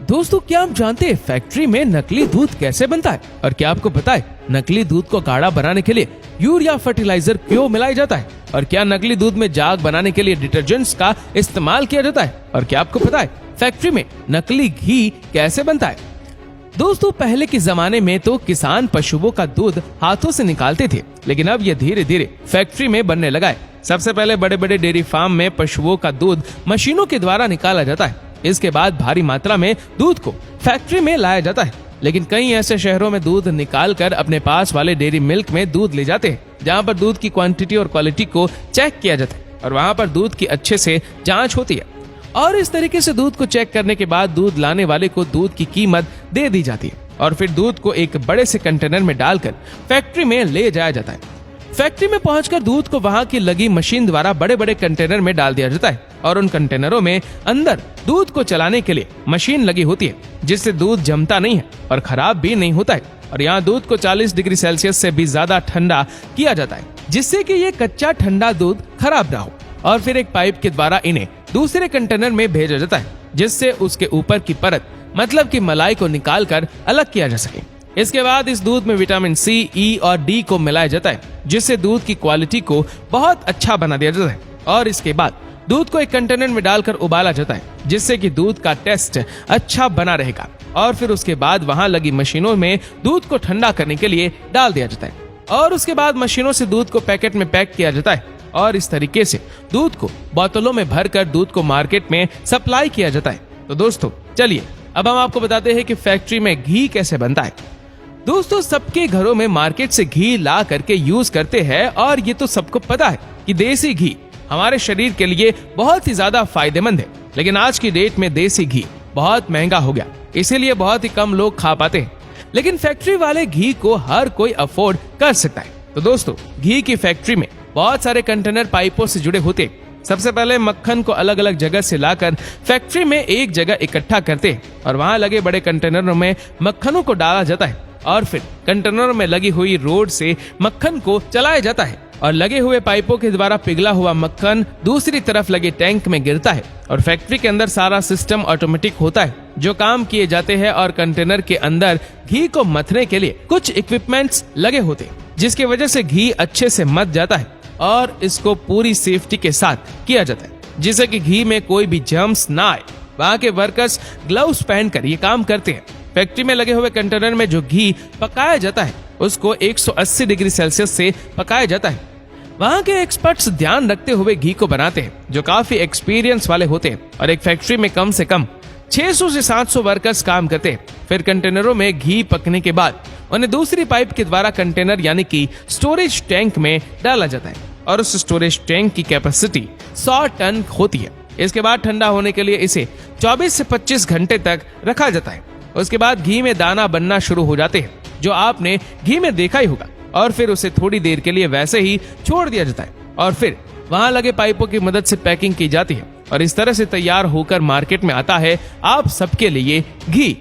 दोस्तों, क्या आप जानते हैं फैक्ट्री में नकली दूध कैसे बनता है? और क्या आपको पता है नकली दूध को गाढ़ा बनाने के लिए यूरिया फर्टिलाइजर क्यों मिलाया जाता है? और क्या नकली दूध में जाग बनाने के लिए डिटर्जेंट्स का इस्तेमाल किया जाता है? और क्या आपको पता है फैक्ट्री में नकली घी कैसे बनता है? दोस्तों, पहले के जमाने में तो किसान पशुओं का दूध हाथों से निकालते थे, लेकिन अब ये धीरे धीरे फैक्ट्री में बनने लगा है। सबसे पहले बड़े बड़े डेयरी फार्म में पशुओं का दूध मशीनों के द्वारा निकाला जाता है। इसके बाद भारी मात्रा में दूध को फैक्ट्री में लाया जाता है। लेकिन कई ऐसे शहरों में दूध निकालकर अपने पास वाले डेयरी मिल्क में दूध ले जाते हैं, जहां पर दूध की क्वांटिटी और क्वालिटी को चेक किया जाता है और वहां पर दूध की अच्छे से जांच होती है। और इस तरीके से दूध को चेक करने के बाद दूध लाने वाले को दूध की कीमत दे दी जाती है और फिर दूध को एक बड़े से कंटेनर में डालकर फैक्ट्री में ले जाया जाता है। फैक्ट्री में पहुंचकर दूध को वहां की लगी मशीन द्वारा बड़े बड़े कंटेनर में डाल दिया जाता है और उन कंटेनरों में अंदर दूध को चलाने के लिए मशीन लगी होती है, जिससे दूध जमता नहीं है और खराब भी नहीं होता है। और यहाँ दूध को 40 डिग्री सेल्सियस से भी ज्यादा ठंडा किया जाता है, जिससे कि ये कच्चा ठंडा दूध खराब ना हो। और फिर एक पाइप के द्वारा इन्हें दूसरे कंटेनर में भेजा जाता है, जिससे उसके ऊपर की परत मतलब की मलाई को निकाल कर अलग किया जा सके। इसके बाद इस दूध में विटामिन सी, ई और डी को मिलाया जाता है, जिससे दूध की क्वालिटी को बहुत अच्छा बना दिया जाता है। और इसके बाद दूध को एक कंटेनर में डालकर उबाला जाता है, जिससे कि दूध का टेस्ट अच्छा बना रहेगा। और फिर उसके बाद वहां लगी मशीनों में दूध को ठंडा करने के लिए डाल दिया जाता है और उसके बाद मशीनों से दूध को पैकेट में पैक किया जाता है और इस तरीके से दूध को बोतलों में भरकर दूध को मार्केट में सप्लाई किया जाता है। तो दोस्तों, चलिए अब हम आपको बताते हैं कि फैक्ट्री में घी कैसे बनता है। दोस्तों, सबके घरों में मार्केट से घी ला करके यूज करते हैं और ये तो सबको पता है कि देसी घी हमारे शरीर के लिए बहुत ही ज्यादा फायदेमंद है। लेकिन आज की डेट में देसी घी बहुत महंगा हो गया, इसीलिए बहुत ही कम लोग खा पाते हैं। लेकिन फैक्ट्री वाले घी को हर कोई अफोर्ड कर सकता है। तो दोस्तों, घी की फैक्ट्री में बहुत सारे कंटेनर पाइपों से जुड़े होते हैं। सबसे पहले मक्खन को अलग अलग जगह से लाकर फैक्ट्री में एक जगह इकट्ठा करते हैं और वहां लगे बड़े कंटेनरों में मक्खनों को डाला जाता है और फिर कंटेनरों में लगी हुई रोड से मक्खन को चलाया जाता है और लगे हुए पाइपों के द्वारा पिघला हुआ मक्खन दूसरी तरफ लगे टैंक में गिरता है। और फैक्ट्री के अंदर सारा सिस्टम ऑटोमेटिक होता है, जो काम किए जाते हैं और कंटेनर के अंदर घी को मथने के लिए कुछ इक्विपमेंट्स लगे होते हैं, जिसकी वजह से घी अच्छे से मथ जाता है और इसको पूरी सेफ्टी के साथ किया जाता है, जिससे कि घी में कोई भी जर्म्स ना आए। वहाँ के वर्कर्स ग्लव्स पहनकर ये काम करते हैं। फैक्ट्री में लगे हुए कंटेनर में जो घी पकाया जाता है उसको 180 डिग्री सेल्सियस से पकाया जाता है। वहाँ के एक्सपर्ट्स ध्यान रखते हुए घी को बनाते हैं, जो काफी एक्सपीरियंस वाले होते हैं और एक फैक्ट्री में कम से कम 600 से 700 वर्कर्स काम करते हैं। फिर कंटेनरों में घी पकने के बाद उन्हें दूसरी पाइप के द्वारा कंटेनर यानी कि स्टोरेज टैंक में डाला जाता है और उस स्टोरेज टैंक की कैपेसिटी 100 टन होती है। इसके बाद ठंडा होने के लिए इसे 24 से 25 घंटे तक रखा जाता है। उसके बाद घी में दाना बनना शुरू हो जाते हैं, जो आपने घी में देखा ही होगा, और फिर उसे थोड़ी देर के लिए वैसे ही छोड़ दिया जाता है और फिर वहां लगे पाइपों की मदद से पैकिंग की जाती है और इस तरह से तैयार होकर मार्केट में आता है आप सबके लिए घी।